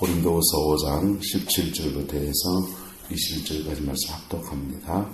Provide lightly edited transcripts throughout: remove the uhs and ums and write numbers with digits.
고린도후서 5장 17절부터 해서 21절까지 말씀 합독합니다.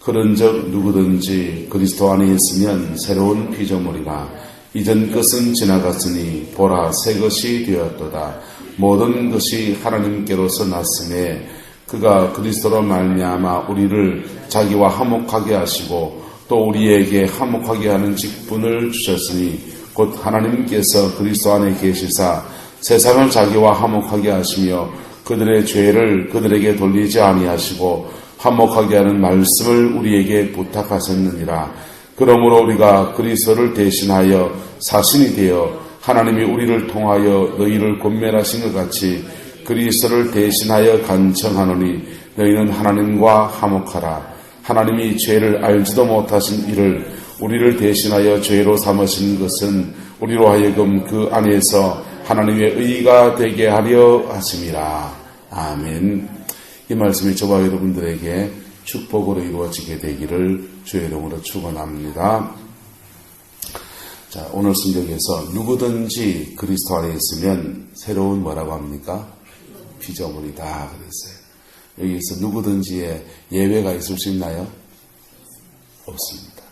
그런즉 누구든지 그리스도 안에 있으면 새로운 피조물이라. 이전 것은 지나갔으니 보라 새 것이 되었도다. 모든 것이 하나님께로서 났음에 그가 그리스도로 말미암아 우리를 자기와 화목하게 하시고 또 우리에게 화목하게 하는 직분을 주셨으니 곧 하나님께서 그리스도 안에 계시사 세상을 자기와 화목하게 하시며 그들의 죄를 그들에게 돌리지 아니하시고 화목하게 하는 말씀을 우리에게 부탁하셨느니라. 그러므로 우리가 그리스도를 대신하여 사신이 되어 하나님이 우리를 통하여 너희를 권면하신 것 같이 그리스도를 대신하여 간청하노니 너희는 하나님과 화목하라. 하나님이 죄를 알지도 못하신 이를 우리를 대신하여 죄로 삼으신 것은 우리로 하여금 그 안에서 하나님의 의가 되게 하려 하심이라. 아멘. 이 말씀이 저와 여러분들에게 축복으로 이루어지게 되기를 주의 이름으로 축원합니다. 자, 오늘 성경에서 누구든지 그리스도 안에 있으면 새로운 뭐라고 합니까? 피조물이다 그랬어요. 여기서 누구든지의 예외가 있을 수 있나요? 없습니다.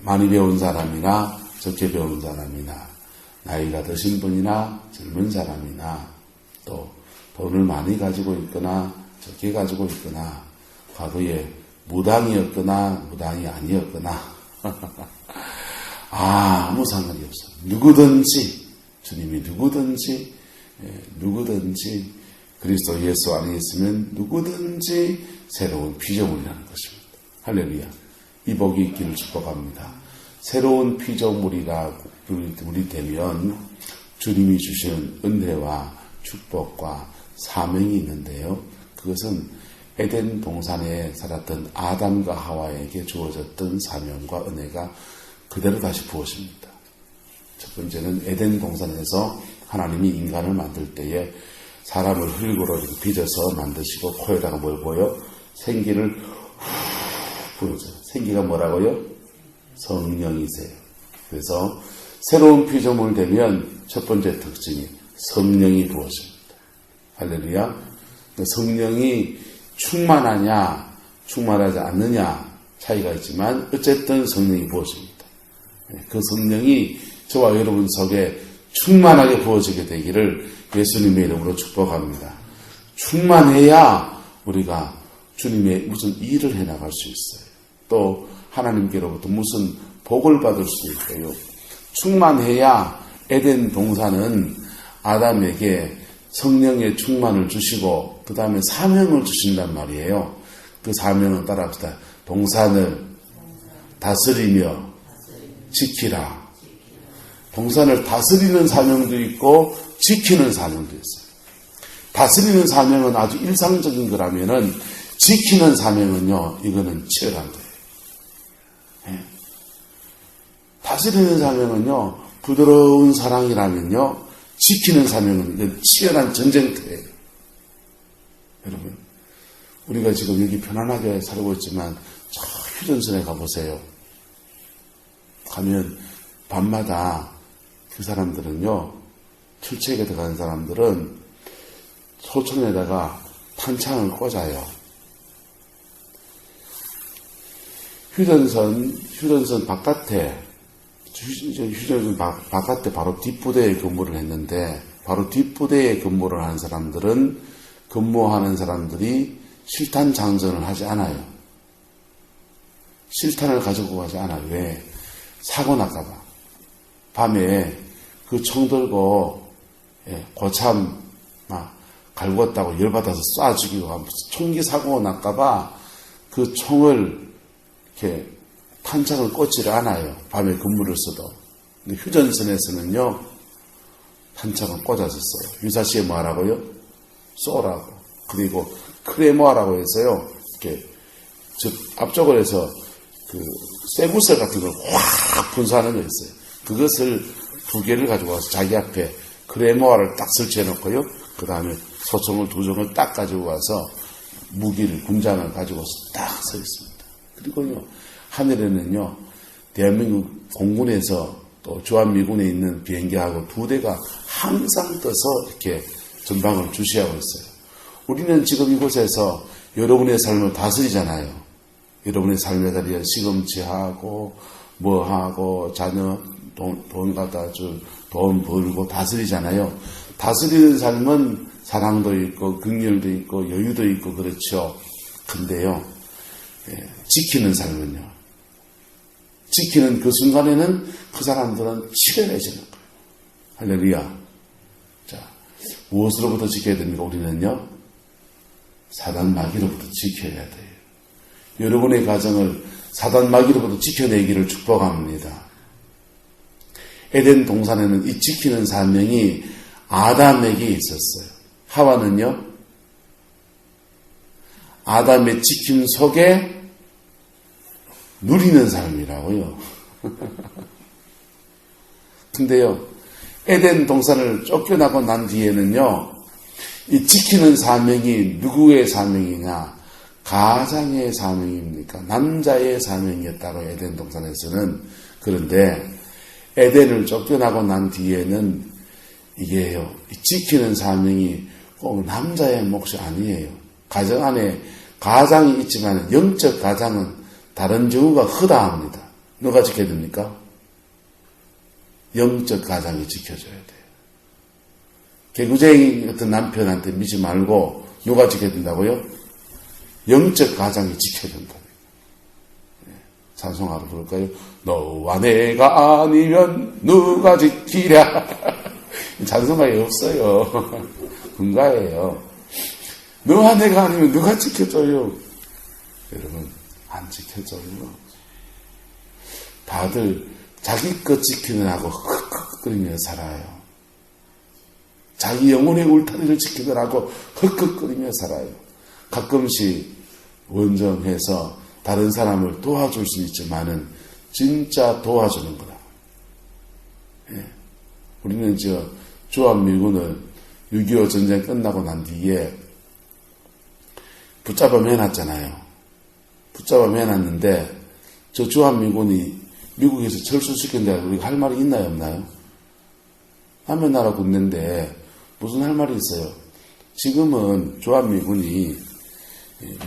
많이 배운 사람이나 적게 배운 사람이나 나이가 드신 분이나 젊은 사람이나 또 돈을 많이 가지고 있거나 적게 가지고 있거나 과거에 무당이었거나 무당이 아니었거나 아무 상관이 없어요. 누구든지 주님이 누구든지 그리스도 예수 안에 있으면 누구든지 새로운 피조물이라는 것입니다. 할렐루야. 이 복이 있기를 축복합니다. 새로운 피조물이라 우리 되면 주님이 주시는 은혜와 축복과 사명이 있는데요. 그것은 에덴 동산에 살았던 아담과 하와에게 주어졌던 사명과 은혜가 그대로 다시 부어집니다. 첫 번째는 에덴 동산에서 하나님이 인간을 만들 때에 사람을 흙으로 이렇게 빚어서 만드시고 코에다가 뭘 보여? 생기를 부어줘요. 생기가 뭐라고요? 성령이세요. 그래서 새로운 피조물 되면 첫 번째 특징이 성령이 부어집니다. 할렐루야. 성령이 충만하냐 충만하지 않느냐 차이가 있지만 어쨌든 성령이 부어집니다. 그 성령이 저와 여러분 속에 충만하게 부어지게 되기를 예수님의 이름으로 축복합니다. 충만해야 우리가 주님의 무슨 일을 해나갈 수 있어요. 또 하나님께로부터 무슨 복을 받을 수 있고요. 충만해야 에덴 동산은 아담에게 성령의 충만을 주시고 그 다음에 사명을 주신단 말이에요. 그 사명은 따라합시다. 동산을 다스리며 지키라. 동산을 다스리는 사명도 있고 지키는 사명도 있어요. 다스리는 사명은 아주 일상적인 거라면은 지키는 사명은요, 이거는 치열한 거예요. 네. 다스리는 사명은요, 부드러운 사랑이라면요, 지키는 사명은 이건 치열한 전쟁터예요. 여러분, 우리가 지금 여기 편안하게 살고 있지만 저 휴전선에 가보세요. 가면 밤마다 그 사람들은요, 출첵에 들어가는 사람들은 소총에다가 탄창을 꽂아요. 휴전선 바깥에, 휴전선 바깥에 바로 뒷부대에 근무를 했는데, 바로 뒷부대에 근무를 하는 사람들은, 근무하는 사람들이 실탄 장전을 하지 않아요. 실탄을 가지고 가지 않아요. 왜? 사고 날까봐. 밤에 그 총 들고 고참 막 갈궜다고 열받아서 쏴 죽이고 하면 총기 사고가 날까봐 그 총을 이렇게 탄창을 꽂지를 않아요. 밤에 근무를 써도. 근데 휴전선에서는요, 탄창을 꽂아줬어요. 유사시에 뭐 하라고요? 쏘라고. 그리고 크레모아라고 해서요, 이렇게 앞쪽을 해서 그 쇠구슬 같은 걸 확 분사하는 거 있어요. 그것을 2개를 가지고 와서 자기 앞에 크레모아를 딱 설치해 놓고요. 그 다음에 소총을 2종을 딱 가지고 와서 무기를, 군장을 가지고 딱 서 있습니다. 그리고요, 하늘에는요, 대한민국 공군에서 또 주한미군에 있는 비행기하고 2대가 항상 떠서 이렇게 전방을 주시하고 있어요. 우리는 지금 이곳에서 여러분의 삶을 다스리잖아요. 여러분의 삶에 대한 시금치하고 뭐하고 자녀 돈 갖다 줄 돈 벌고 다스리잖아요. 다스리는 삶은 사랑도 있고 긍휼도 있고 여유도 있고 그렇죠. 근데요, 지키는 삶은요. 지키는 그 순간에는 그 사람들은 치열해지는 거예요. 할렐루야. 자, 무엇으로부터 지켜야 됩니까? 우리는요, 사단 마귀로부터 지켜야 돼요. 여러분의 가정을 사단 마귀로부터 지켜내기를 축복합니다. 에덴 동산에는 이 지키는 사명이 아담에게 있었어요. 하와는요, 아담의 지킴 속에 누리는 삶이라고요. 근데요, 에덴 동산을 쫓겨나고 난 뒤에는요, 이 지키는 사명이 누구의 사명이냐? 가장의 사명입니까? 남자의 사명이었다고 에덴 동산에서는. 그런데 에덴을 쫓겨나고 난 뒤에는 이게요, 지키는 사명이 꼭 남자의 몫이 아니에요. 가정 안에 가장이 있지만 영적 가장은 다른 경우가 허다합니다. 누가 지켜야 됩니까? 영적 가장이 지켜줘야 돼요. 개구쟁이 같은 남편한테 미지 말고 누가 지켜야 된다고요? 영적 가장이 지켜준다. 찬송하러 부를까요? 너와 내가 아니면 누가 지키랴. 찬송가에 없어요. 군가예요. 너와 내가 아니면 누가 지켜줘요? 여러분, 안 지켜줘요. 다들 자기 것 지키느라고 흑흑거리며 살아요. 자기 영혼의 울타리를 지키느라고 흑흑거리며 살아요. 가끔씩 원정해서 다른 사람을 도와줄 수 있지만은 진짜 도와주는 거다. 예. 우리는 주한미군을 6.25 전쟁 끝나고 난 뒤에 붙잡아 매놨잖아요. 붙잡아 매놨는데 저 주한미군이 미국에서 철수시킨다고 우리가 할 말이 있나요, 없나요? 남의 나라 군대인데 무슨 할 말이 있어요? 지금은 주한미군이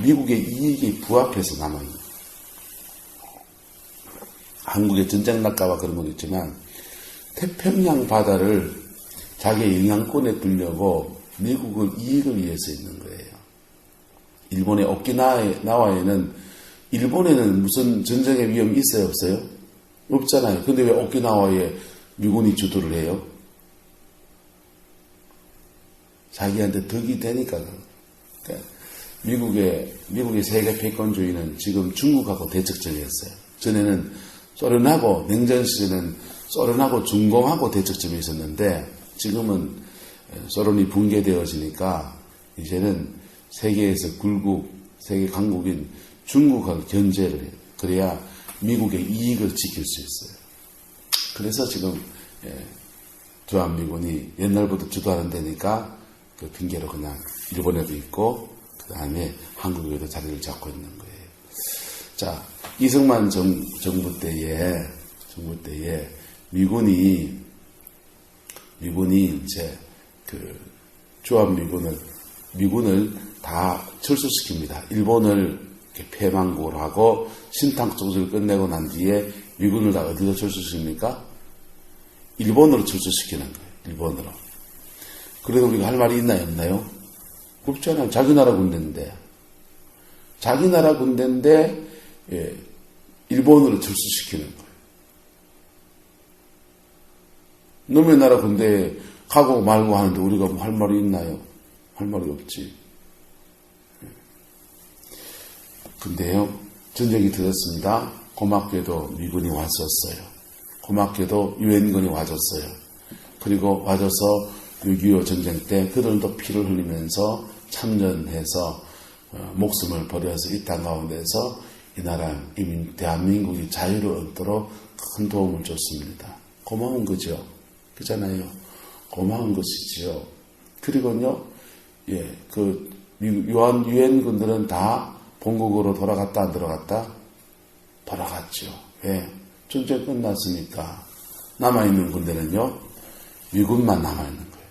미국의 이익이 부합해서 남아있는, 한국의 전쟁 날까봐 그런 건 있지만 태평양 바다를 자기의 영향권에 두려고 미국은 이익을 위해서 있는 거예요. 일본의 오키나와에는 일본에는 무슨 전쟁의 위험이 있어요, 없어요? 없잖아요. 근데 왜 오키나와에 미군이 주도를 해요? 자기한테 덕이 되니까. 그러니까 미국의 세계 패권주의는 지금 중국하고 대척점이었어요. 전에는 소련하고, 냉전 시절에는 소련하고 중공하고 대척점이 있었는데, 지금은 소련이 붕괴되어지니까, 이제는 세계에서 세계 강국인 중국하고 견제를 해요. 그래야 미국의 이익을 지킬 수 있어요. 그래서 지금, 주한미군이 옛날부터 주도하는 데니까, 그 핑계로 그냥 일본에도 있고, 그 다음에 한국에도 자리를 잡고 있는 거예요. 자, 이승만 정부 때에 미군이 이제 미군을 다 철수시킵니다. 일본을 패망국으로 하고 신탕 총수를 끝내고 난 뒤에 미군을 다 어디로 철수시킵니까? 일본으로 철수시키는 거예요. 일본으로. 그래도 우리가 할 말이 있나요, 없나요? 없잖아요. 자기 나라 군대인데. 자기 나라 군대인데, 일본으로 철수시키는 거예요. 놈의 나라 군대에 가고 말고 하는데 우리가 뭐 할 말이 있나요? 할 말이 없지. 근데요, 전쟁이 터졌습니다. 고맙게도 미군이 왔었어요. 고맙게도 유엔군이 와줬어요. 그리고 와줘서 6.25 전쟁 때 그들도 피를 흘리면서 참전해서 목숨을 버려서 이 땅 가운데서 이 나라 대한민국이 자유를 얻도록 큰 도움을 줬습니다. 고마운 거죠. 그렇잖아요. 고마운 것이지요. 그리고요, 그 유엔군들은 다 본국으로 돌아갔다 안 돌아갔다? 돌아갔죠. 왜? 전쟁 끝났으니까. 남아있는 군대는요, 미군만 남아있는 거예요.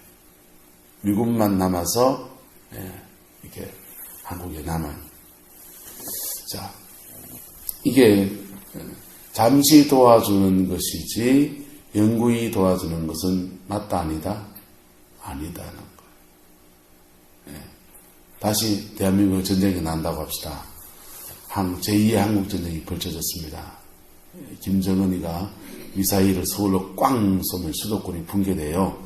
미군만 남아서 이렇게 한국에 남아요. 자, 이게 잠시 도와주는 것이지 영구히 도와주는 것은 맞다 아니다? 아니다는 거예요. 다시 대한민국 전쟁이 난다고 합시다. 제2의 한국전쟁이 벌쳐졌습니다. 김정은이가 미사일을 서울로 꽝 쏘면 수도권이 붕괴돼요.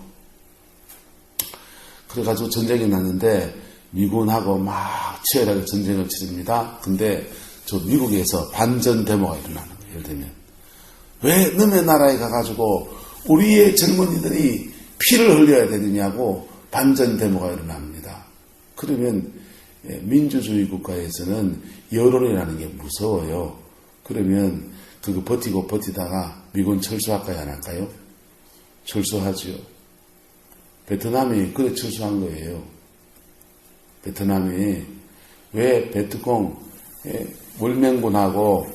그래가지고 전쟁이 났는데 미군하고 막 치열하게 전쟁을 치릅니다. 근데 저 미국에서 반전 데모가 일어나는 거예요. 예를 들면 왜 너네 나라에 가가지고 우리의 젊은이들이 피를 흘려야 되느냐고 반전 데모가 일어납니다. 그러면 민주주의 국가에서는 여론이라는 게 무서워요. 그러면 그거 버티고 버티다가 미군 철수할까요? 안 할까요? 철수하죠. 베트남이 그래 철수한 거예요. 베트남이 왜 베트콩 월명군하고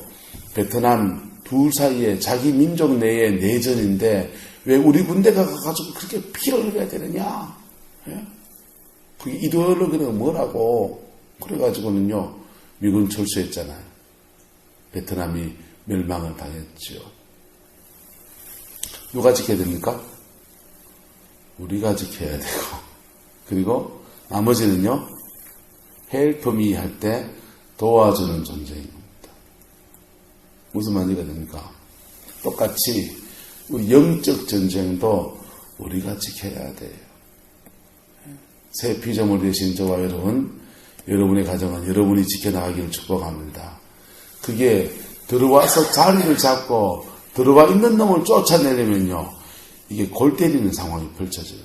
베트남 둘 사이에 자기 민족 내의 내전인데 왜 우리 군대가 가가지고 그렇게 피를 흘려야 되느냐? 그게 이데올로기는 뭐라고? 그래가지고는요 미군 철수했잖아요. 베트남이 멸망을 당했죠. 누가 지켜야 됩니까? 우리가 지켜야 되고, 그리고 나머지는요 help me 할 때 도와주는 존재인 겁니다. 무슨 말이가 됩니까? 똑같이 우리 영적 전쟁도 우리가 지켜야 돼요. 새 피조물이 되신 저와 여러분의 가정은 여러분이 지켜나가기를 축복합니다. 그게 들어와서 자리를 잡고 들어와 있는 놈을 쫓아내려면요 이게 골 때리는 상황이 펼쳐져요.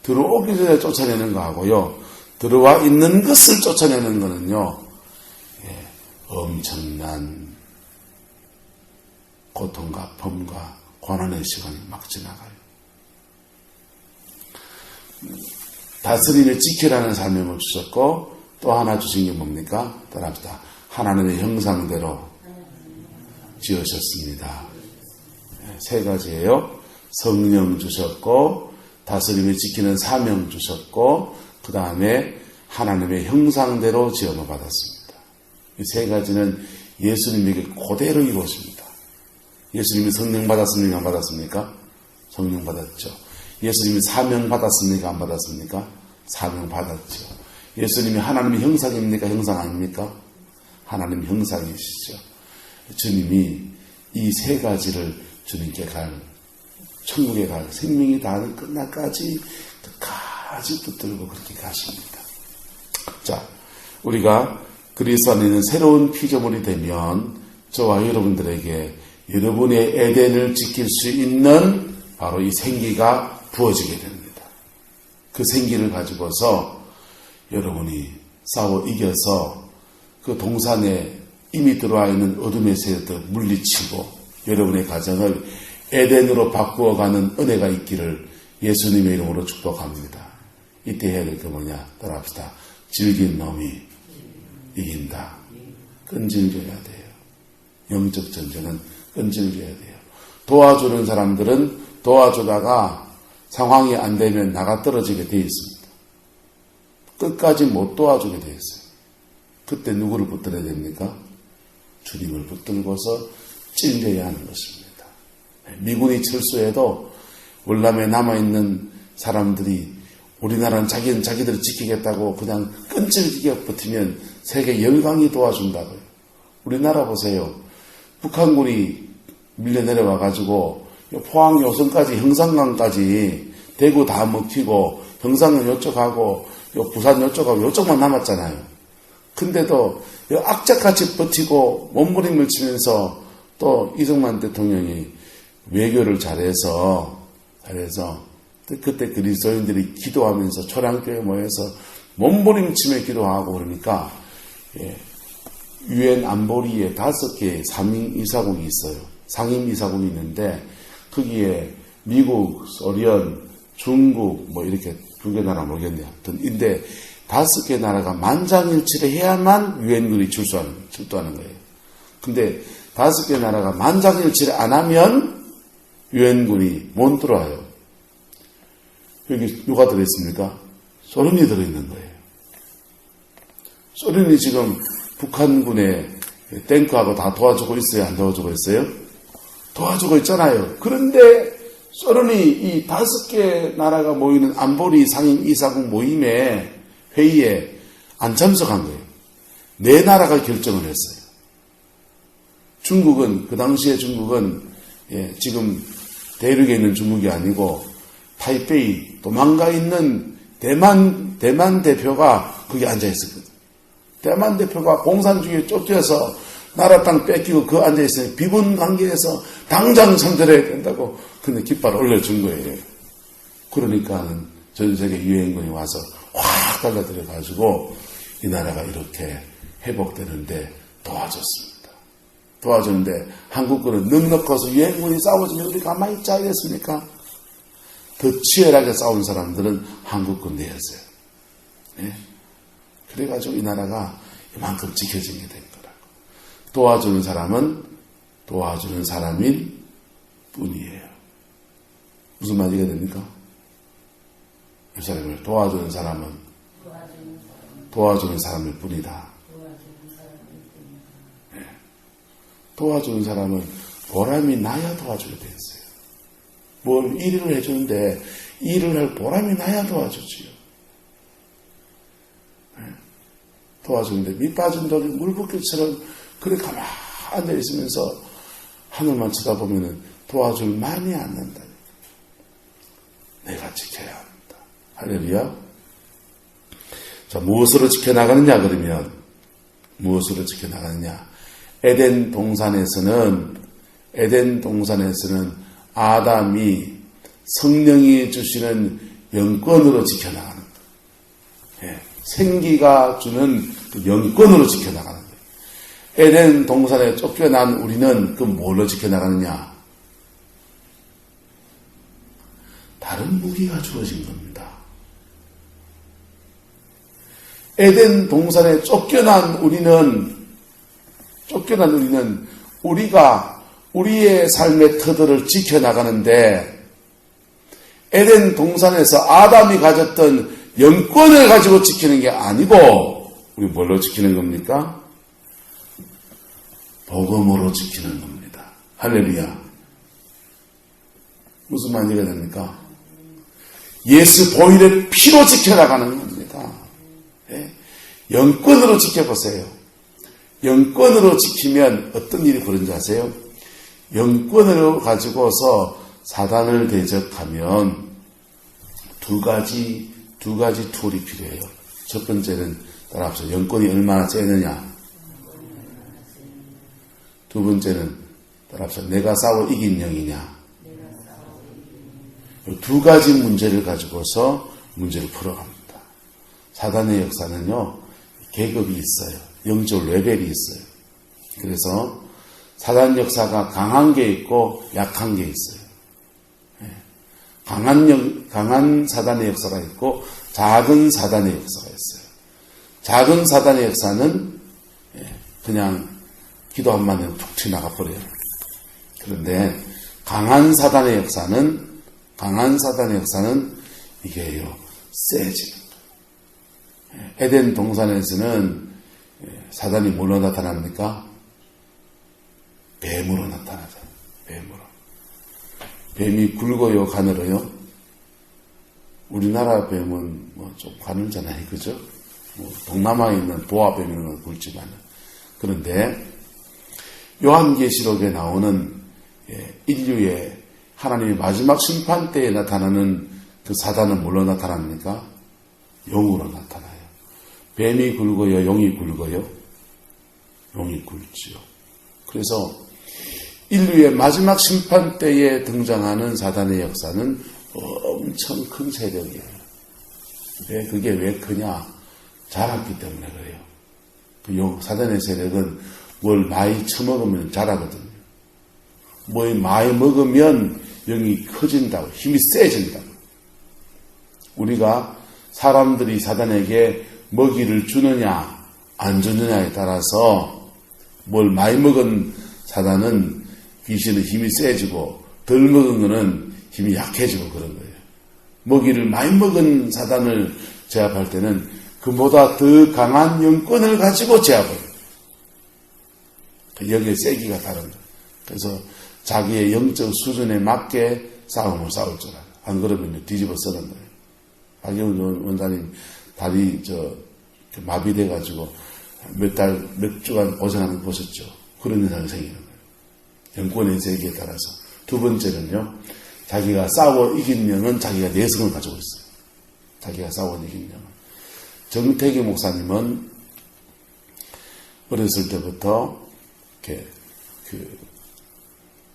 들어오기 전에 쫓아내는 거하고요 들어와 있는 것을 쫓아내는 거는요 엄청난 고통과 범과 고난의 시간이 막 지나가요. 다스림을 지키라는 사명을 주셨고 또 하나 주신 게 뭡니까? 따라합시다. 하나님의 형상대로 지으셨습니다. 세 가지예요. 성령 주셨고 다스림을 지키는 사명 주셨고 그 다음에 하나님의 형상대로 지음을 받았습니다. 이 세 가지는 예수님에게 그대로 이루어집니다. 예수님이 성령 받았습니까? 안 받았습니까? 성령 받았죠. 예수님이 사명 받았습니까? 안 받았습니까? 사명 받았죠. 예수님이 하나님의 형상입니까? 형상 아닙니까? 하나님 형상이시죠. 주님이 이 세 가지를 주님께 천국에 갈 생명이 다하는 끝날까지 끝까지 붙들고 그렇게 가십니다. 자, 우리가 그리스도 안에 있는 새로운 피조물이 되면 저와 여러분들에게 여러분의 에덴을 지킬 수 있는 바로 이 생기가 부어지게 됩니다. 그 생기를 가지고서 여러분이 싸워 이겨서 그 동산에 이미 들어와 있는 어둠의 세력들 물리치고 여러분의 가정을 에덴으로 바꾸어가는 은혜가 있기를 예수님의 이름으로 축복합니다. 이때 해야 될 게 뭐냐? 따라합시다. 질긴 놈이 이긴다. 끈질겨야 돼요. 영적 전쟁은 끈질겨야 돼요. 도와주는 사람들은 도와주다가 상황이 안 되면 나가 떨어지게 되어 있습니다. 끝까지 못 도와주게 되어 있어요. 그때 누구를 붙들어야 됩니까? 주님을 붙들고서 찔려야 하는 것입니다. 미군이 철수해도 월남에 남아있는 사람들이 우리나라는 자기들을 지키겠다고 그냥 끈질기게 버티면 세계 열강이 도와준다고요. 우리나라 보세요. 북한군이 밀려 내려와가지고 포항 요선까지 형산강까지 대구 다 먹히고 형산강 요쪽하고 부산 요쪽하고 요쪽만 남았잖아요. 근데도 악착같이 버티고 몸부림을 치면서 또 이승만 대통령이 외교를 잘해서 그때 그리스도인들이 기도하면서 초량교회 모여서 몸부림치며 기도하고 그러니까 유엔 안보리에 5개의 상임이사국이 있어요. 상임이사국이 있는데 거기에 미국, 소련, 중국 뭐 이렇게 2개 나라 모르겠네요. 근데 5개 나라가 만장일치를 해야만 유엔군이 출두하는 거예요. 근데 5개 나라가 만장일치를 안 하면 유엔군이 못 들어와요. 여기 누가 들어있습니까? 소련이 들어있는 거예요. 소련이 지금 북한군의 탱크하고 다 도와주고 있어요? 안 도와주고 있어요? 도와주고 있잖아요. 그런데 소련이 이 5개 나라가 모이는 안보리 상임 이사국 모임에 회의에 안 참석한 거예요. 4나라가 결정을 했어요. 중국은 그 당시에 중국은 지금 대륙에 있는 중국이 아니고 타이페이 도망가 있는 대만 대표가 거기 앉아 있었거든요. 대만 대표가 공산주의에 쫓겨서 나라 땅 뺏기고 그 앉아 있으니 비분 관계에서 당장 참전해야 된다고 근데 깃발을 올려준 거예요. 그러니까는 전 세계 유엔군이 와서 확 달라들어 가지고 이 나라가 이렇게 회복되는데 도와줬습니다. 도와주는데 한국군은 넉넉해서 유엔군이 싸워주면 우리 가만히 있자 이랬습니까? 더 치열하게 싸운 사람들은 한국군 내였어요. 네? 그래가지고 이 나라가 이만큼 지켜진 게 된 거라고. 도와주는 사람은 도와주는 사람일 뿐이에요. 무슨 말이 됩니까? 이 사람을 도와주는 사람은 도와주는 사람일 뿐이다. 네. 도와주는 사람은 보람이 나야 도와주게 돼 있어요. 뭘 일을 해주는데 일을 할 보람이 나야 도와주지요. 네. 도와주는데 밑 빠진 독이 물 붓기처럼 그래 가만히 앉아 있으면서 하늘만 쳐다보면은 도와줄 만이 않는다. 내가 지켜야 합니다. 할렐루야. 자, 무엇으로 지켜나가느냐 그러면 무엇으로 지켜나가느냐. 에덴 동산에서는 아담이 성령이 주시는 영권으로 지켜나가는 거예요. 예, 생기가 주는 그 영권으로 지켜나가는 거예요. 에덴 동산에 쫓겨난 우리는 그 뭘로 지켜나가느냐? 다른 무기가 주어진 겁니다. 에덴 동산에 쫓겨난 우리는 우리가 우리의 삶의 터들을 지켜나가는데 에덴 동산에서 아담이 가졌던 영권을 가지고 지키는 게 아니고 우리 뭘로 지키는 겁니까? 복음으로 지키는 겁니다. 할렐루야. 무슨 말이가 됩니까? 예수 보혈의 피로 지켜나가는 겁니다. 네? 영권으로 지켜보세요. 영권으로 지키면 어떤 일이 벌어진지 아세요? 영권을 가지고서 사단을 대적하면 두 가지 툴이 필요해요. 첫 번째는 따라합시다. 영권이 얼마나 세느냐. 두 번째는 따라합시다. 내가 싸워 이긴 영이냐. 두 가지 문제를 가지고서 문제를 풀어갑니다. 사단의 역사는요, 계급이 있어요. 영적 레벨이 있어요. 그래서 사단 역사가 강한 게 있고 약한 게 있어요. 강한 사단의 역사가 있고 작은 사단의 역사가 있어요. 작은 사단의 역사는 그냥 기도 한마디 툭 튀어나가 버려요. 그런데 강한 사단의 역사는 이게요, 세지는 거예요. 에덴 동산에서는 사단이 뭘로 나타납니까? 뱀으로 나타나죠. 뱀으로. 뱀이 굵어요, 가늘어요? 우리나라 뱀은 뭐 좀 가늘잖아요, 그죠? 동남아에 있는 보아뱀이는 건 굵지만. 그런데 요한계시록에 나오는 인류의 하나님의 마지막 심판 때에 나타나는 그 사단은 뭘로 나타납니까? 용으로 나타나요. 뱀이 굵어요, 용이 굵어요? 용이 굵지요. 그래서 인류의 마지막 심판 때에 등장하는 사단의 역사는 엄청 큰 세력이에요. 그게 왜 크냐? 자랐기 때문에 그래요. 그 사단의 세력은 뭘 많이 처먹으면 자라거든요. 뭘 많이 먹으면 영이 커진다고, 힘이 세진다고. 우리가 사람들이 사단에게 먹이를 주느냐 안 주느냐에 따라서 뭘 많이 먹은 사단은 귀신의 힘이 세지고 덜 먹은 거는 힘이 약해지고 그런 거예요. 먹이를 많이 먹은 사단을 제압할 때는 그보다 더 강한 영권을 가지고 제압해요. 여기에 세기가 다른 거예요. 그래서 자기의 영적 수준에 맞게 싸움을 싸울 줄 알아요. 안 그러면 뒤집어 쓰는 거예요. 박영훈 원장님 다리 마비돼가지고 몇 주간 고생하는 거 보셨죠? 그런 현상이 생기는 거예요. 영권의 세기에 따라서. 두 번째는요, 자기가 싸워 이긴 영은 자기가 내성을 가지고 있어요. 자기가 싸워 이긴 영은. 정태기 목사님은 어렸을 때부터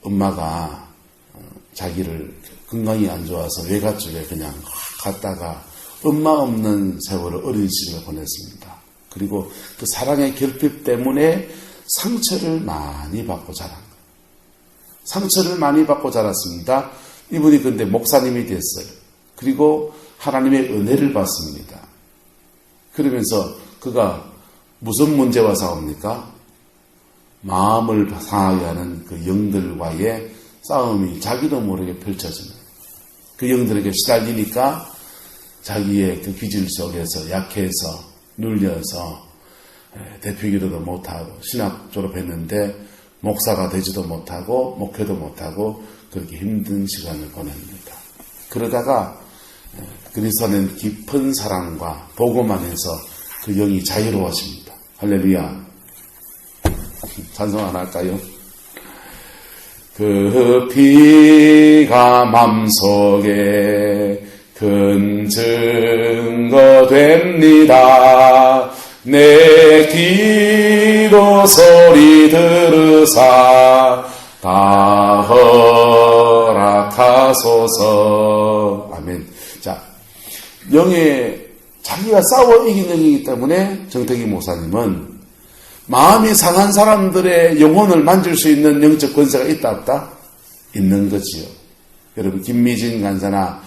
엄마가 자기를 건강이 안 좋아서 외가 쪽에 그냥 갔다가 엄마 없는 세월을 어린 시절에 보냈습니다. 그리고 그 사랑의 결핍 때문에 상처를 많이 받고 자란 거예요. 상처를 많이 받고 자랐습니다. 이분이 근데 목사님이 됐어요. 그리고 하나님의 은혜를 받습니다. 그러면서 그가 무슨 문제와 싸웁니까? 마음을 상하게 하는 그 영들과의 싸움이 자기도 모르게 펼쳐지는 그 영들에게 시달리니까 자기의 그 기질 속에서 약해서 눌려서 대표기도도 못하고 신학 졸업했는데 목사가 되지도 못하고 목회도 못하고 그렇게 힘든 시간을 보냅니다. 그러다가 그리스도 안에 깊은 사랑과 복음 안에서 그 영이 자유로워집니다. 할렐루야. 찬송 안 할까요? 그 피가 맘속에 큰 증거 됩니다. 내 기도 소리 들으사 다 허락하소서. 아멘. 자, 영의 자기가 싸워 이긴 영이기 때문에 정태기 목사님은 마음이 상한 사람들의 영혼을 만질 수 있는 영적 권세가 있다 없다? 있는 거지요. 여러분 김미진 간사나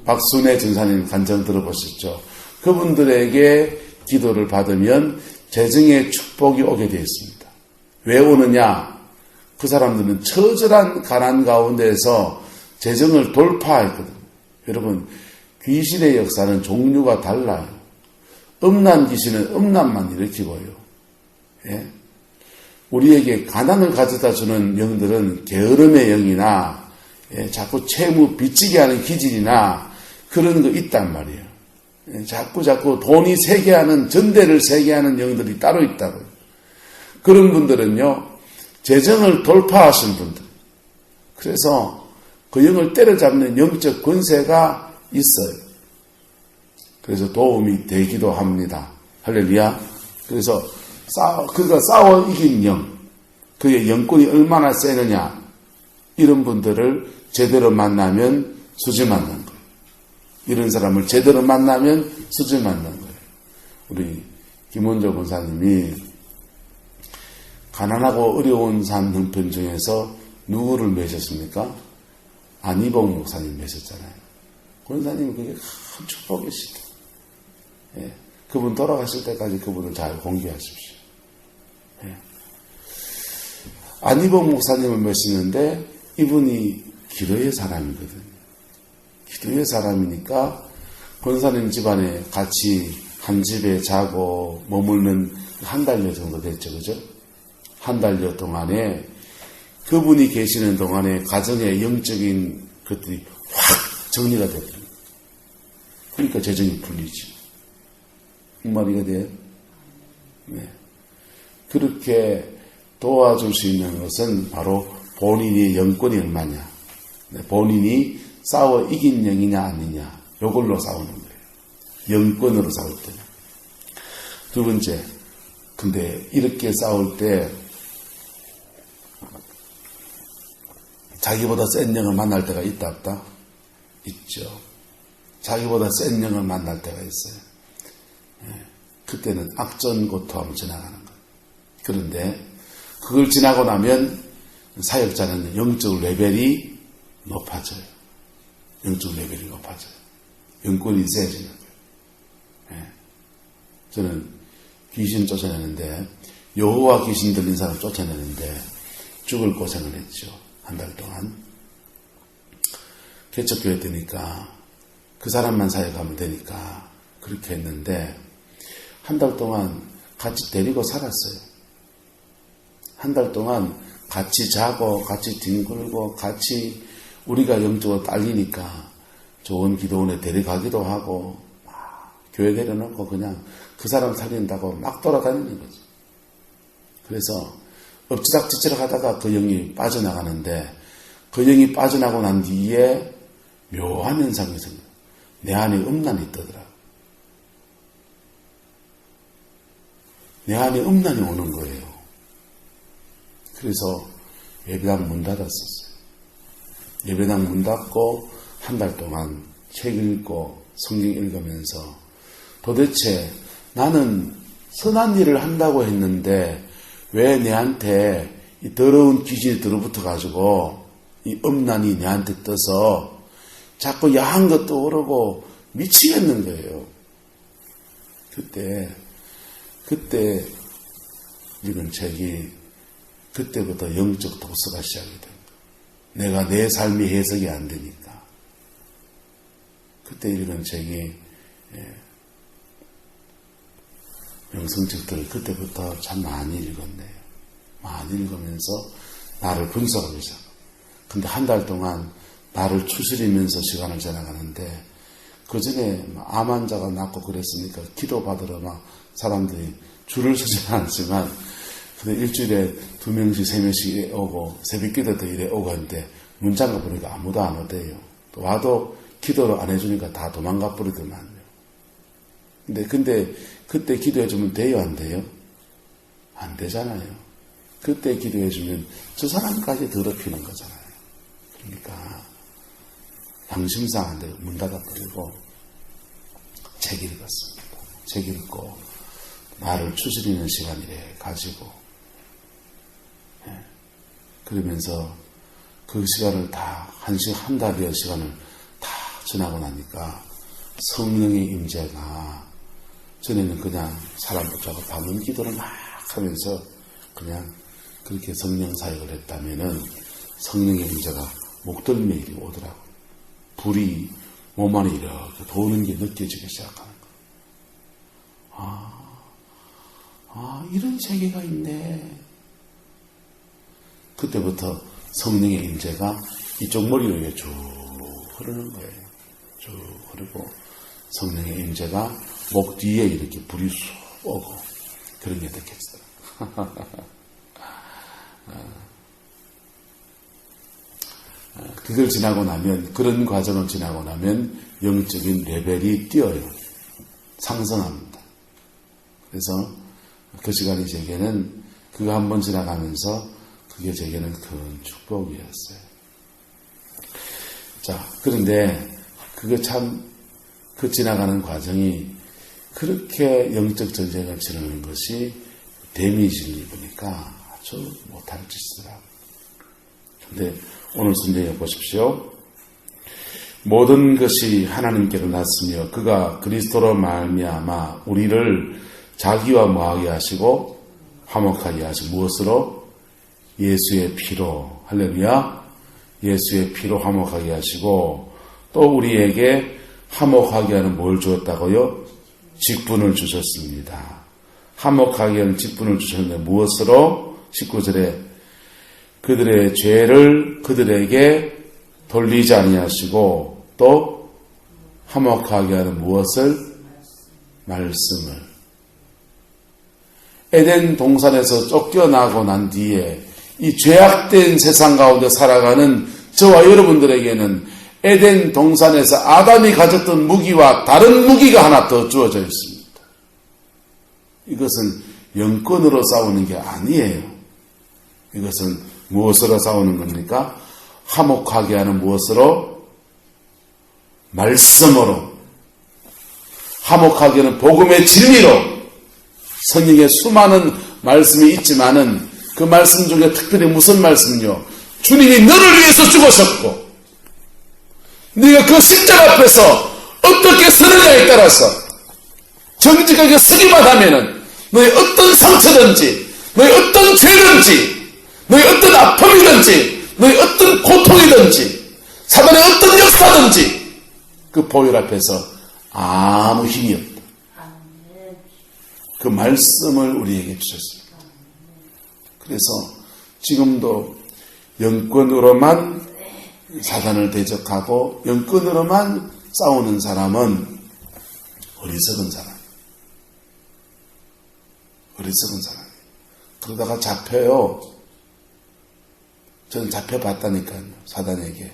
박순애 전사님 간증 들어보셨죠? 그분들에게 기도를 받으면 재정의 축복이 오게 되어 있습니다. 왜 오느냐? 그 사람들은 처절한 가난 가운데서 재정을 돌파했거든요. 여러분 귀신의 역사는 종류가 달라요. 음란 귀신은 음란만 일으키고요. 예? 우리에게 가난을 가져다 주는 영들은 게으름의 영이나 자꾸 채무 빚지게 하는 기질이나 그런 거 있단 말이에요. 자꾸 돈이 세게 하는 전대를 세게 하는 영들이 따로 있다고요. 그런 분들은요. 재정을 돌파하신 분들. 그래서 그 영을 때려잡는 영적 권세가 있어요. 그래서 도움이 되기도 합니다. 할렐루야. 그래서 그가 싸워 이긴 영, 그의 영권이 얼마나 세느냐, 이런 분들을 제대로 만나면 수지 만난 거예요. 이런 사람을 제대로 만나면 수지 만난 거예요. 우리 김원조 권사님이 가난하고 어려운 삶 형편 중에서 누구를 맺었습니까? 안희봉 목사님 맺었잖아요. 권사님은 그게 큰 축복이시다. 예, 그분 돌아가실 때까지 그분을 잘 공개하십시오. 예. 안희봉 목사님을 모시는데 이분이 기도의 사람이거든요. 기도의 사람이니까 권사님 집안에 같이 한 집에 자고 머물는 한 달여 정도 됐죠. 그죠? 한 달여 동안에 그분이 계시는 동안에 가정의 영적인 것들이 확 정리가 되거든요. 그러니까 재정이 풀리죠. 말이가 돼요? 네. 그렇게 도와줄 수 있는 것은 바로 본인의 영권이 얼마냐, 본인이 싸워 이긴 영이냐 아니냐, 요걸로 싸우는 거예요. 영권으로 싸울 때는. 두 번째, 근데 이렇게 싸울 때 자기보다 센 영을 만날 때가 있다 없다? 있죠. 자기보다 센 영을 만날 때가 있어요. 그때는 악전고토하면 지나가는 거예요. 그런데 그걸 지나고 나면 사역자는 영적 레벨이 높아져요. 영적 레벨이 높아져요. 영권이 세지는 거예요. 저는 귀신 쫓아내는데, 여호와 귀신 들린 사람 쫓아내는데 죽을 고생을 했죠. 한 달 동안. 개척교회 되니까 그 사람만 사회 가면 되니까 그렇게 했는데 한 달 동안 같이 데리고 살았어요. 한 달 동안 같이 자고 같이 뒹굴고 같이 우리가 영적으로 딸리니까 좋은 기도원에 데려가기도 하고 교회 데려놓고 그냥 그 사람 살린다고 막 돌아다니는 거죠. 그래서 엎치락뒤치락 하다가 그 영이 빠져나가는데 그 영이 빠져나가고 난 뒤에 묘한 현상이 생겨요. 내 안에 음란이 뜨더라. 내 안에 음란이 오는 거예요. 그래서 예배당 문 닫았었어요. 예배당 문 닫고 한 달 동안 책 읽고 성경 읽으면서 도대체 나는 선한 일을 한다고 했는데 왜 내한테 이 더러운 기질이 들어붙어 가지고 이 음란이 내한테 떠서 자꾸 야한 것도 오르고 미치겠는 거예요. 그때 읽은 책이 그때부터 영적 독서가 시작이 된 거예요. 내가 내 삶이 해석이 안 되니까. 그때 읽은 책이 명성책들을 그때부터 참 많이 읽었네요. 많이 읽으면서 나를 분석하기 시작하고. 근데 한 달 동안 나를 추스리면서 시간을 지나가는데 그 전에 암 환자가 낫고 그랬으니까 기도받으러 막 사람들이 줄을 서지는 않지만 근데 일주일에 2명씩 3명씩 오고 새벽 기도도 이래 오고 하는데 문장가 보니까 아무도 안 오대요. 또 와도 기도를 안 해주니까 다 도망가 버리더만요. 근데 그때 기도해주면 돼요, 안 돼요? 안 되잖아요. 그때 기도해주면 저 사람까지 더럽히는 거잖아요. 그러니까 양심상한데 문 닫아버리고 책 읽었습니다. 책 읽고 나를 추스리는 시간이래 가지고 그러면서 그 시간을 다 한 달여 시간을 다 지나고 나니까 성령의 임재가 전에는 그냥 사람 붙잡고 밤은 기도를 막 하면서 그냥 그렇게 성령 사역을 했다면은 성령의 임재가 목덜미에 오더라고요. 불이 몸 안에 이렇게 도는 게 느껴지기 시작하는 거예요. 이런 세계가 있네. 그때부터 성령의 임재가 이쪽 머리로 이렇게 쭉 흐르는 거예요. 쭉 흐르고 성령의 임재가 목 뒤에 이렇게 불이 쑥 오고 그런 게 느껴지더라고요. 그걸 지나고 나면 그런 과정을 지나고 나면 영적인 레벨이 뛰어요. 상승합니다. 그래서 그 시간이 제게는 그거 한번 지나가면서 그게 제게는 큰 축복이었어요. 자, 그런데 그거 참 그 지나가는 과정이 그렇게 영적 전쟁을 치르는 것이 데미지를 입으니까 아주 못할 짓이더라고요. 근데 오늘 성경에 보십시오. 모든 것이 하나님께로 났으며 그가 그리스도로 말미암아 우리를 자기와 뭐하게 하시고 화목하게 하시고 무엇으로? 예수의 피로. 할렐루야. 예수의 피로 화목하게 하시고 또 우리에게 화목하게 하는 뭘 주었다고요? 직분을 주셨습니다. 화목하게 하는 직분을 주셨는데 무엇으로? 19절에 그들의 죄를 그들에게 돌리지 아니하시고 또 화목하게 하는 무엇을? 말씀을. 에덴 동산에서 쫓겨나고 난 뒤에 이 죄악된 세상 가운데 살아가는 저와 여러분들에게는 에덴 동산에서 아담이 가졌던 무기와 다른 무기가 하나 더 주어져 있습니다. 이것은 영권으로 싸우는 게 아니에요. 이것은 무엇으로 싸우는 겁니까? 화목하게 하는 무엇으로? 말씀으로. 화목하게 하는 복음의 진리로. 성경에 수많은 말씀이 있지만은 그 말씀 중에 특별히 무슨 말씀이요? 주님이 너를 위해서 죽으셨고 네가 그 십자가 앞에서 어떻게 서느냐에 따라서 정직하게 서기만 하면은 너의 어떤 상처든지 너의 어떤 죄든지 너의 어떤 아픔이든지 너의 어떤 고통이든지 사단의 어떤 역사든지 그 보혈 앞에서 아무 힘이 없다. 그 말씀을 우리에게 주셨습니다. 그래서 지금도 영권으로만 사단을 대적하고 영권으로만 싸우는 사람은 어리석은 사람. 어리석은 사람. 그러다가 잡혀요. 저는 잡혀봤다니까요. 사단에게.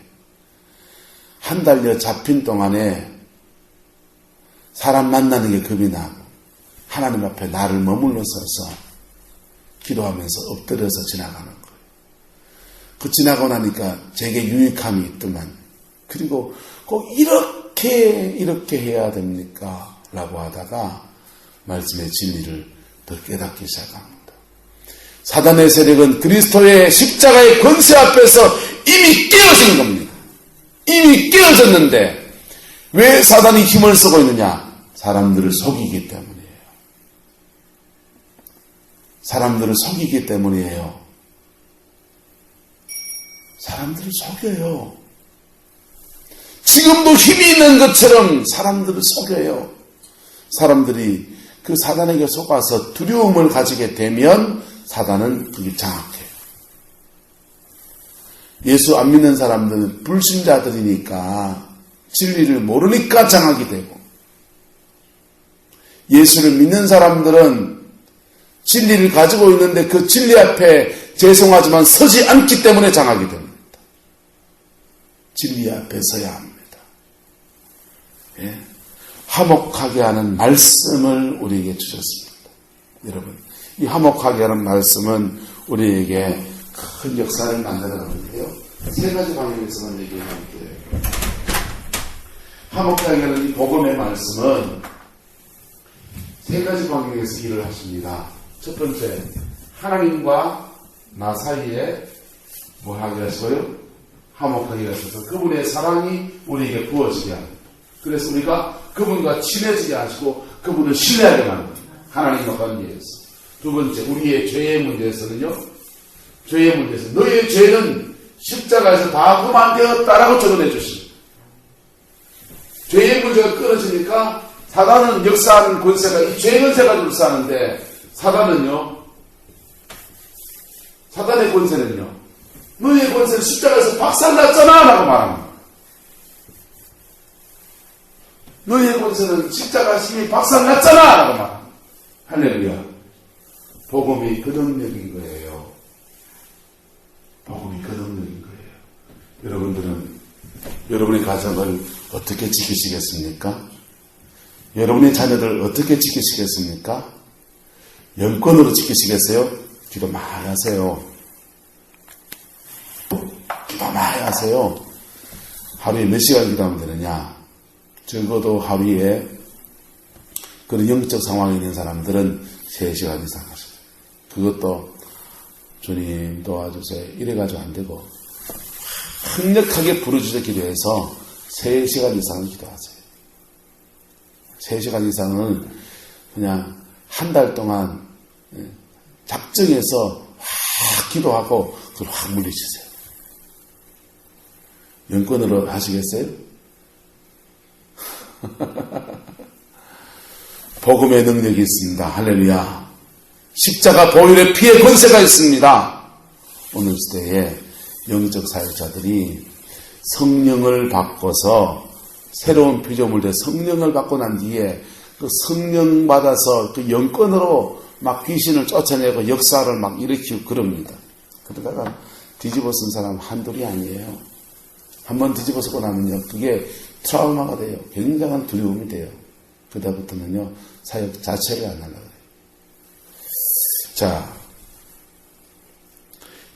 한 달여 잡힌 동안에 사람 만나는 게 겁이 나고 하나님 앞에 나를 머물러 서서 기도하면서 엎드려서 지나가는 거예요. 그 지나고 나니까 제게 유익함이 있더만. 그리고 꼭 이렇게 해야 됩니까? 라고 하다가 말씀의 진리를 더 깨닫기 시작합니다. 사단의 세력은 그리스도의 십자가의 권세 앞에서 이미 깨어진 겁니다. 이미 깨어졌는데 왜 사단이 힘을 쓰고 있느냐? 사람들을 속이기 때문이에요. 사람들을 속이기 때문이에요. 사람들을 속여요. 지금도 힘이 있는 것처럼 사람들을 속여요. 사람들이 그 사단에게 속아서 두려움을 가지게 되면 사단은 그게 장악해요. 예수 안 믿는 사람들은 불신자들이니까 진리를 모르니까 장악이 되고, 예수를 믿는 사람들은 진리를 가지고 있는데 그 진리 앞에 죄송하지만 서지 않기 때문에 장악이 됩니다. 진리 앞에 서야 합니다. 예. 화목하게 하는 말씀을 우리에게 주셨습니다. 여러분, 이 화목하게 하는 말씀은 우리에게 큰 역사를 만들어가는데요. 세 가지 방향에서만 얘기해볼게요. 화목하게 하는 이 복음의 말씀은 세 가지 방향에서 일을 하십니다. 첫 번째, 하나님과 나 사이에 뭐 하게 하시고요? 화목하게 하셔서 그분의 사랑이 우리에게 부어지게 합니다. 그래서 우리가 그분과 친해지게 하시고 그분을 신뢰하게 만듭니다. 하나님과 관계에서. 두 번째, 우리의 죄의 문제에서는요. 죄의 문제에서 너의 죄는 십자가에서 다 그만되었다라고 적어내 주십니다. 죄의 문제가 끊어지니까 사단은 역사하는 권세가 이 죄의 권세가 역사하는데 사단의 권세는요. 너의 권세는 십자가에서 박살났잖아 라고 말합니다. 너의 권세는 십자가 힘이 박살났잖아 라고 말합니다. 할렐루야. 복음이 그 능력인 거예요. 복음이 그 능력인 거예요. 여러분들은 여러분의 가정을 어떻게 지키시겠습니까? 여러분의 자녀들을 어떻게 지키시겠습니까? 영권으로 지키시겠어요? 기도 많이 하세요. 기도 많이 하세요. 하루에 몇 시간 기도하면 되느냐? 적어도 하루에 그런 영적 상황에 있는 사람들은 3시간 이상 하셔요. 그것도 주님 도와주세요. 이래가지고 안 되고 강력하게 부르짖어 기도해서 3시간 이상을 기도하세요. 3시간 이상은 그냥 한 달 동안 작정해서 확 기도하고 그걸 확 물리치세요. 영권으로 하시겠어요? 복음의 능력이 있습니다. 할렐루야. 십자가 보혈의 피의 권세가 있습니다. 오늘 시대에 영적 사역자들이 성령을 바꿔서 새로운 피조물들 성령을 받고 난 뒤에 그 성령 받아서 그 영권으로 막 귀신을 쫓아내고 역사를 막 일으키고 그럽니다. 그러다가 뒤집어 쓴 사람 한둘이 아니에요. 한번 뒤집어 쓰고 나면요, 그게 트라우마가 돼요. 굉장한 두려움이 돼요. 그다음부터는요, 사역 자체를 안 하려고 해요. 자,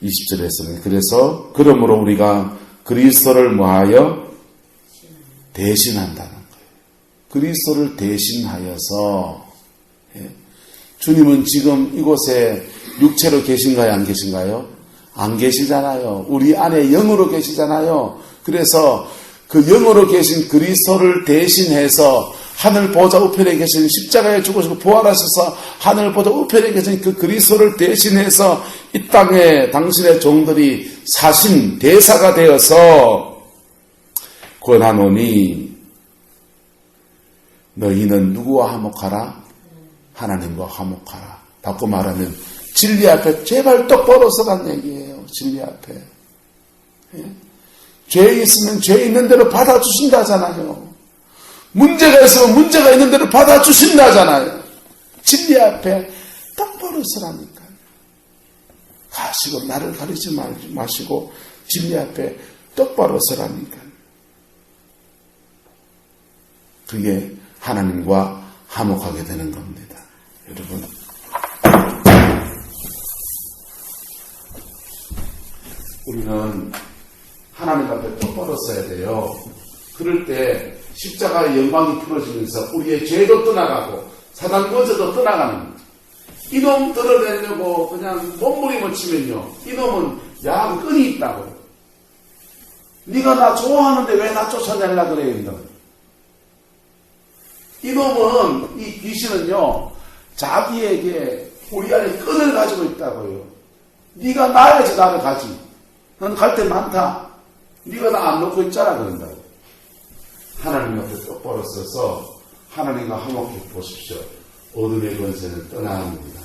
20절에서는 그래서 그러므로 우리가 그리스도를 뭐하여 대신한다는 거예요. 그리스도를 대신하여서, 예? 주님은 지금 이곳에 육체로 계신가요? 안 계신가요? 안 계시잖아요. 우리 안에 영으로 계시잖아요. 그래서 그 영으로 계신 그리스도를 대신해서 하늘 보좌 우편에 계신 십자가에 죽으시고 부활하셔서 하늘 보좌 우편에 계신 그 그리스도를 대신해서 이 땅에 당신의 종들이 사신 대사가 되어서 권하노니 너희는 누구와 화목하라? 하나님과 화목하라. 바꿔 말하면 진리 앞에 제발 똑바로 서란 얘기예요. 진리 앞에. 예? 죄 있으면 죄 있는 대로 받아주신다잖아요. 문제가 있으면 문제가 있는 대로 받아주신다잖아요. 진리 앞에 똑바로 서라니까. 가시고 나를 가리지 마시고 진리 앞에 똑바로 서라니까. 그게 하나님과 화목하게 되는 겁니다. 여러분, 우리는 하나님 앞에 똑바로 서야 돼요. 그럴 때 십자가의 영광이 풀어지면서 우리의 죄도 떠나가고 사단 권세도 떠나가는 거죠. 이놈 들어내려고 그냥 몸부림을 치면요, 이놈은 야한 끈이 있다고요. 네가 나 좋아하는데 왜 나 쫓아내려고 그래? 이놈은, 이 귀신은요, 자기에게 우리 안에 끈을 가지고 있다고요. 네가 나야지 나를 가지. 넌 갈 데 많다. 네가 나 안 놓고 있잖아. 그런다고. 하나님 앞에 똑바로 서서 하나님과 화목해 보십시오. 어둠의 권세는 떠나갑니다.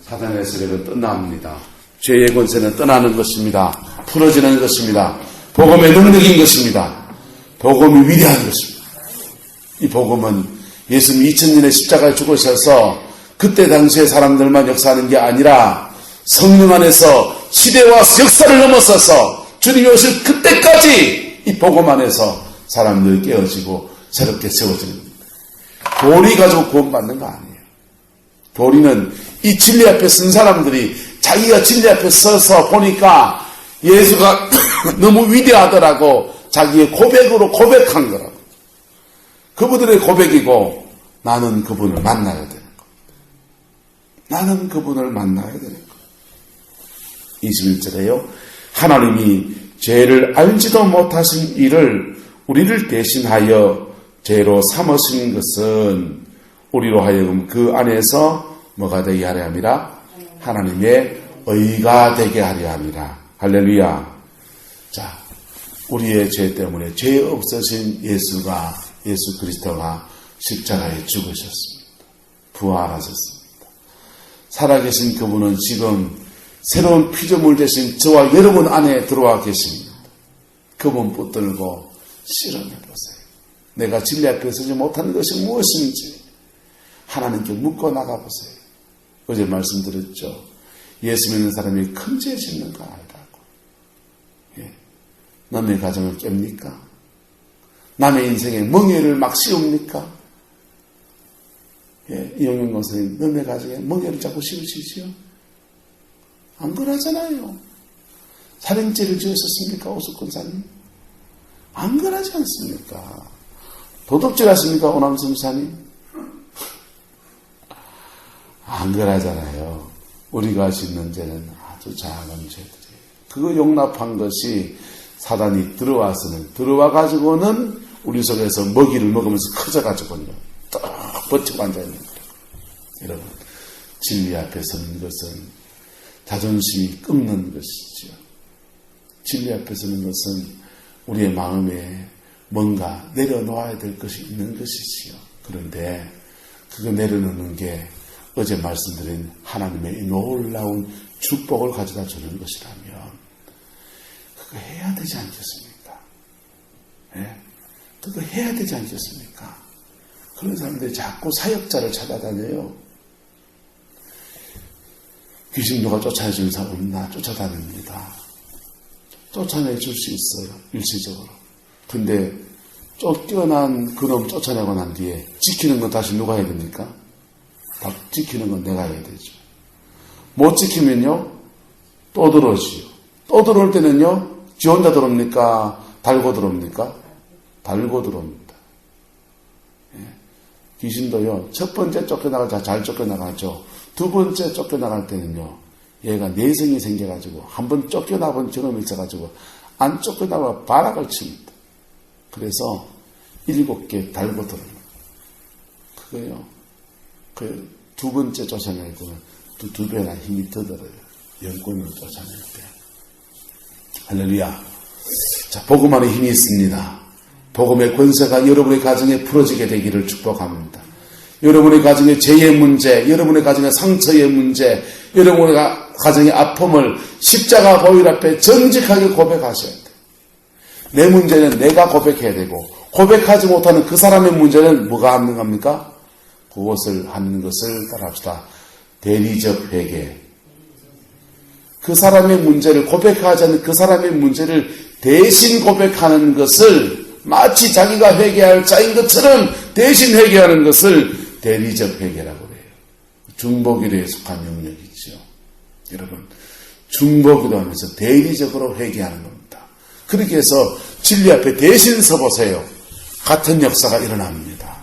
사단의 세력은 떠납니다. 죄의 권세는 떠나는 것입니다. 풀어지는 것입니다. 복음의 능력인 것입니다. 복음이 위대한 것입니다. 이 복음은 예수님 2000년의 십자가에 죽으셔서 그때 당시의 사람들만 역사하는 게 아니라 성령 안에서 시대와 역사를 넘어서서 주님이 오실 그때까지 이 복음 안에서 사람들이 깨어지고 새롭게 세워지는 겁니다. 교리 가지고 구원받는 거 아니에요. 교리는 이 진리 앞에 쓴 사람들이 자기가 진리 앞에 서서 보니까 예수가 너무 위대하더라고 자기의 고백으로 고백한 거라고. 그분들의 고백이고 나는 그분을 만나야 되는 겁니다. 나는 그분을 만나야 되는 겁니다. 21절에요. 하나님이 죄를 알지도 못하신 이를 우리를 대신하여 죄로 삼으신 것은 우리로 하여금 그 안에서 뭐가 되게 하려 함이라? 하나님의 의가 되게 하려 함이라. 할렐루야. 자, 우리의 죄 때문에 죄 없으신 예수 그리스도가 십자가에 죽으셨습니다. 부활하셨습니다. 살아계신 그분은 지금 새로운 피조물 되신 저와 여러분 안에 들어와 계십니다. 그분 붙들고 실험해 보세요. 내가 진리 앞에 서지 못하는 것이 무엇인지 하나님께 묻고 나가보세요. 어제 말씀드렸죠. 예수 믿는 사람이 큰 죄 짓는 거 아니라고. 예. 남의 가정을 깹니까? 남의 인생에 멍해를 막 씌웁니까? 예. 이영용 권사님, 남의 가정에 멍해를 자꾸 씌우시지요? 안 그러잖아요. 살인죄를 지으셨습니까? 오숙 권사님? 안 그러지 않습니까? 도덕질 하십니까? 오남순 사님? 안 그러잖아요. 우리가 짓는 죄는 아주 작은 죄들이에요. 그거 용납한 것이 사단이 들어와가지고는 우리 속에서 먹이를 먹으면서 커져가지고요. 딱 버티고 앉아있는 거예요. 여러분, 진리 앞에 서는 것은 자존심이 끓는 것이죠. 진리 앞에 서는 것은 우리의 마음에 뭔가 내려놓아야 될 것이 있는 것이지요. 그런데 그거 내려놓는 게 어제 말씀드린 하나님의 놀라운 축복을 가져다 주는 것이라면 그거 해야 되지 않겠습니까? 예? 그거 해야 되지 않겠습니까? 그런 사람들이 자꾸 사역자를 찾아다녀요. 귀신 누가 쫓아내주는 사람 없나? 쫓아다닙니다. 쫓아내줄 수 있어요. 일시적으로. 근데 쫓겨난 그놈 쫓아내고 난 뒤에 지키는 건 다시 누가 해야 됩니까? 다 지키는 건 내가 해야 되죠. 못 지키면요 또 들어오지요. 또 들어올 때는요 지 혼자 들어옵니까? 달고 들어옵니까? 달고 들어옵니다. 예. 귀신도요 첫 번째 쫓겨나갈 때 잘 쫓겨나가죠. 두 번째 쫓겨나갈 때는요 얘가 내성이 생겨가지고 한번 쫓겨나본 경험이 있어가지고 안 쫓겨나면 발악을 칩니다. 그래서 7개 달고 들어옵니다. 그거요 그 두 번째 쫓아낼 때는 두 배나 힘이 더 들어요. 영권으로 쫓아낼 때. 할렐루야. 자, 복음 안에 힘이 있습니다. 복음의 권세가 여러분의 가정에 풀어지게 되기를 축복합니다. 여러분의 가정의 죄의 문제, 여러분의 가정의 상처의 문제, 여러분의 가정의 아픔을 십자가 보혈 앞에 정직하게 고백하셔야 돼요. 내 문제는 내가 고백해야 되고, 고백하지 못하는 그 사람의 문제는 뭐가 하는 겁니까? 그것을 하는 것을 따라합시다. 대리적 회개. 그 사람의 문제를 고백하지 않는 그 사람의 문제를 대신 고백하는 것을 마치 자기가 회개할 자인 것처럼 대신 회개하는 것을 대리적 회개라고 해요. 중보기도에 속한 영역이죠. 여러분, 중보기도 하면서 대리적으로 회개하는 겁니다. 그렇게 해서 진리 앞에 대신 서보세요. 같은 역사가 일어납니다.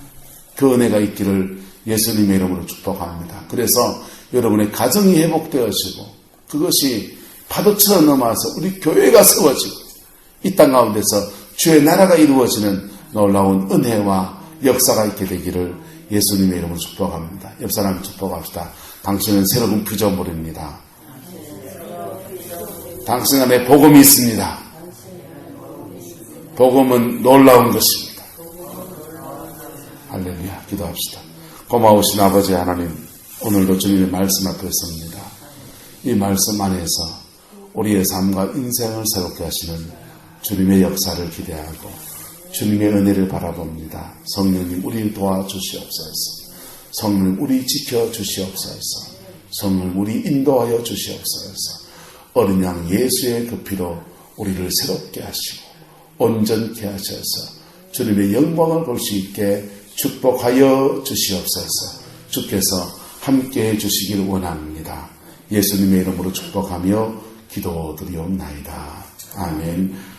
그 은혜가 있기를 예수님의 이름으로 축복합니다. 그래서 여러분의 가정이 회복되어지고 그것이 파도처럼 넘어와서 우리 교회가 세워지고 이 땅 가운데서 주의 나라가 이루어지는 놀라운 은혜와 역사가 있게 되기를 예수님의 이름으로 축복합니다. 옆 사람 축복합시다. 당신은 새로운 피조물입니다. 당신 안에 복음이 있습니다. 복음은 놀라운 것입니다. 할렐루야. 기도합시다. 고마우신 아버지 하나님, 오늘도 주님의 말씀 앞에 섭니다. 이 말씀 안에서 우리의 삶과 인생을 새롭게 하시는 주님의 역사를 기대하고 주님의 은혜를 바라봅니다. 성령님 우리 도와주시옵소서. 성령님 우리 지켜주시옵소서. 성령님 우리 인도하여 주시옵소서. 어린 양 예수의 그 피로 우리를 새롭게 하시고 온전케 하셔서 주님의 영광을 볼 수 있게 축복하여 주시옵소서. 주께서 함께해 주시길 원합니다. 예수님의 이름으로 축복하며 기도드리옵나이다. 아멘.